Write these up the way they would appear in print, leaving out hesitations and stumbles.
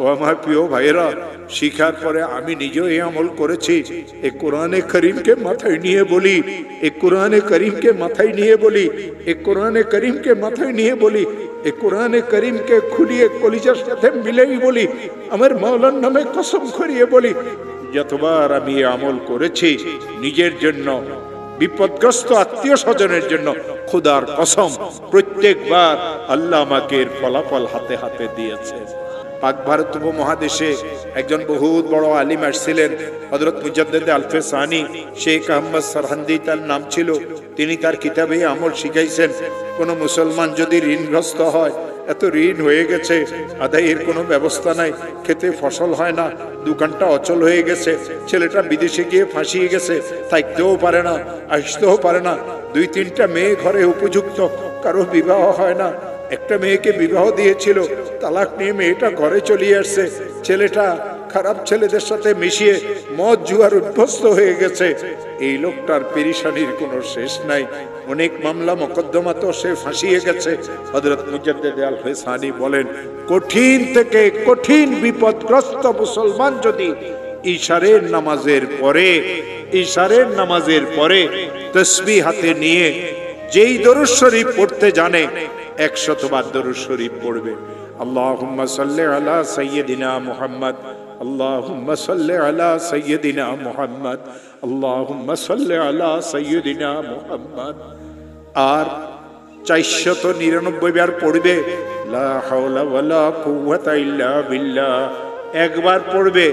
ও আমার প্রিয় ভাইয়েরা, শিখার পরে আমি নিজেও এই আমল করেছি। এই কোরআনে করিমকে মাথায় নিয়ে বলি, এই কোরআনে করিমকে মাথায় নিয়ে বলি, এই কোরআনে করিমকে মাথায় নিয়ে বলি, এই কোরআনে করিমকে খুলিয়ে কলিজার সাথে মিলেই বলি, আমার মাওলার নামে কসম করিয়ে বলি, যতবার আমি এই আমল করেছি নিজের জন্য, বিপদগ্রস্ত আত্মীয় স্বজনের জন্য, খোদার কসম প্রত্যেকবার আল্লাহ আমাকে এর ফলাফল হাতে হাতে দিয়েছে। পাক ভারত উপমহাদেশে একজন বহুত বড় আলিম আসছিলেন, হযরত মুজাদ্দিদ আলফে সানি শেখ আহমদ সরহান্দি তার নাম ছিল। তিনি তার কিতাবে আমল শিখাইছেন, কোন মুসলমান যদি ঋণগ্রস্ত হয়, এত ঋণ হয়ে গেছে, আদায়ের কোনো ব্যবস্থা নাই, খেতে ফসল হয় না, দোকানটা অচল হয়ে গেছে, ছেলেটা বিদেশে গিয়ে ফাঁসিয়ে গেছে, থাকতেও পারে না, আসতেও পারে না, 2-3টা মেয়ে ঘরে উপযুক্ত, কারো বিবাহ হয় না, একটা মেয়েকে বিবাহ দিয়েছিল, তালাক নিয়ে মেয়েটা ঘরে চলে আসছে, ছেলেটা খারাপ ছেলেদের সাথে মিশিয়ে মদ জুয়ার অভ্যস্ত হয়ে গেছে। এই লোকটার পেরেশানির কোনো শেষ নাই, অনেক মামলা মোকদ্দমা তো সে ফাঁসিয়ে গেছে। হযরত মুজাদ্দিদ আলফে সানি বলেন, কঠিন থেকে কঠিন বিপদগ্রস্ত মুসলমান যদি ইশারের নামাজের পরে তাসবিহ হাতে নিয়ে যেই দরুদ শরীফ পড়তে জানে, 100 বার দরুদ শরীফ পড়বে। আল্লাহুম্মা সাল্লি আলা সাইয়্যিদিনা মুহাম্মদ, আল্লাহুম্মা সাল্লি আলা সাইয়্যিদিনা মুহাম্মদ, আল্লাহুম্মা সাল্লি আলা সাইয়্যিদিনা মুহাম্মদ। আর 499 বার পড়বে লা হাওলা ওয়ালা কুওয়াতা ইল্লা বিল্লাহ। একবার পড়বে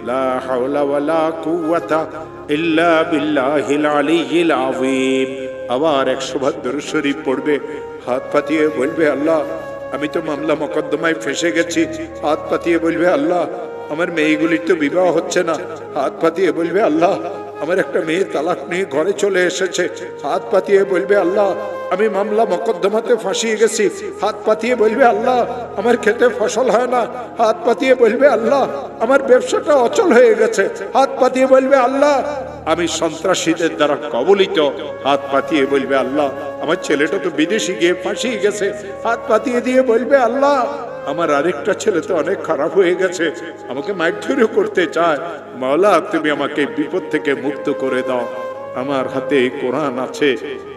লা হাওলা ওয়ালা কুওয়াতা ইল্লা বিল্লাহিল আলিয়্যিল আযীম। আবার 100 বার দরুদ শরীফ পড়বে, হাত পাতিয়ে বলবে, আল্লাহ আমি তো মামলা মোকদ্দমায় ফেসে গেছি। হাত পাতিয়ে বলবে, আল্লাহ আমার মেয়েগুলির তো বিবাহ হচ্ছে না। হাত পাতিয়ে বলবে, আল্লাহ আমার একটা মেয়ে তালাক নিয়ে ঘরে চলে এসেছে। হাত পাতিয়ে বলবে, আল্লাহ আমি মামলা মোকদ্দমাতে ফাঁসিয়ে গেছি। হাত পাতিয়ে বলবে, আল্লাহ আমার খেতে ফসল হয় না। হাত পাতিয়ে বলবে, আল্লাহ আমার ব্যবসাটা অচল হয়ে গেছে। হাত পাতিয়ে বলবে, আল্লাহ আমি সন্ত্রাসীদের দ্বারা কবলিত। হাত পাতিয়ে বলবে, আল্লাহ আমার ছেলেটা তো বিদেশে গিয়ে ফাঁসিয়ে গেছে। হাত পাতিয়ে দিয়ে বলবে, আল্লাহ আমার আরেকটা ছেলে তো অনেক খারাপ হয়ে গেছে, আমাকে মারধরও করতে চায়। মাওলা তুমি আমাকে বিপদ থেকে মুক্ত করে দাও। আমার হাতে কোরআন আছে।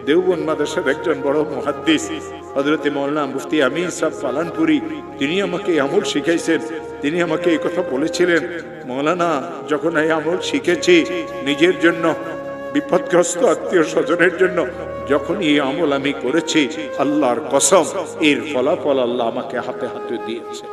দেওবন্দ মাদ্রাসার একজন বড় মুহাদ্দিস হযরত মাওলানা মুফতি আমিন সাহেব পালানপুরি, তিনি আমাকে আমল শিখাইছেন। তিনি আমাকে এই কথা বলেছিলেন, মাওলানা যখন এই আমল শিখেছি নিজের জন্য, বিপদগ্রস্ত আত্মীয় স্বজনের জন্য, যখন এই আমল আমি করেছি, আল্লাহর কসম এর ফলাফল আল্লাহ আমাকে হাতে হাতে দিয়েছে।